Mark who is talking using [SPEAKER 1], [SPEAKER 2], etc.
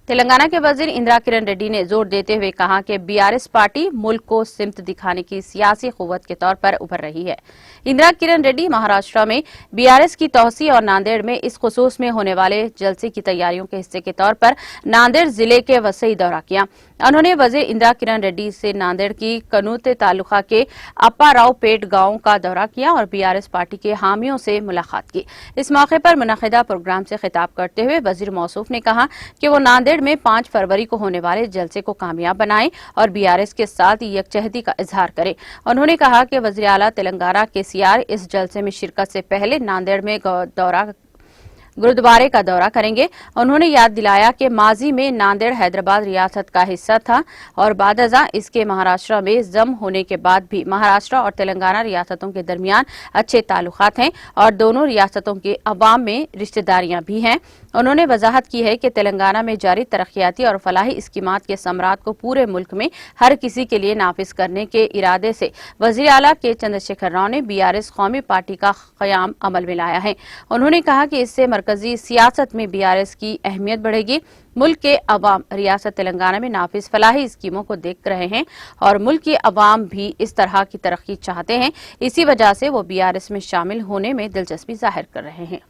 [SPEAKER 1] तेलंगाना के वजीर इंदिरा किरण रेड्डी ने जोर देते हुए कहा कि बीआरएस पार्टी मुल्क को सिमत दिखाने की सियासी कुव्वत के तौर पर उभर रही है। इंदिरा किरण रेड्डी महाराष्ट्र में बीआरएस की तौसी और नांदेड़ में इस खुसूस में होने वाले जलसे की तैयारियों के हिस्से के तौर पर नांदेड़ जिले के वसई दौरा किया। उन्होंने वजीर इंदिरा किरण रेड्डी से नांदेड़ की कनूते तालुका के अप्पाराव पेट गांव का दौरा किया और बीआरएस पार्टी के हामियों से मुलाकात की। इस मौके पर मुनक़िदा प्रोग्राम से खिताब करते हुए वजीर मौसूफ ने कहा कि वो नांदेड़ में 5 फरवरी को होने वाले जलसे को कामयाब बनाएं और बीआरएस के साथ यकजहती का इजहार करें। उन्होंने कहा कि वज़ीर आला तेलंगाना केसीआर इस जलसे में शिरकत से पहले नांदेड़ में गुरुद्वारे का दौरा करेंगे। उन्होंने याद दिलाया कि माजी में नांदेड़ हैदराबाद रियासत का हिस्सा था और बादअज़ां इसके महाराष्ट्र में जम होने के बाद भी महाराष्ट्र और तेलंगाना रियासतों के दरमियान अच्छे ताल्लुकात हैं और दोनों रियासतों के अवाम में रिश्तेदारियां भी हैं। उन्होंने वजाहत की है कि तेलंगाना में जारी तरक्याती और फलाही स्कीमात के समरात को पूरे मुल्क में हर किसी के लिए नाफिज करने के इरादे से वज़ीर आला के चंद्रशेखर राव ने बीआरएस कौमी पार्टी का क़याम अमल में लाया है। उन्होंने कहा कि इससे मरकजी सियासत में बीआरएस की अहमियत बढ़ेगी। मुल्क के अवाम रियासत तेलंगाना में नाफिज फलाही स्कीमों को देख रहे हैं और मुल्क के अवाम भी इस तरह की तरक्की चाहते हैं। इसी वजह से वो बीआरएस में शामिल होने में दिलचस्पी जाहिर कर रहे हैं।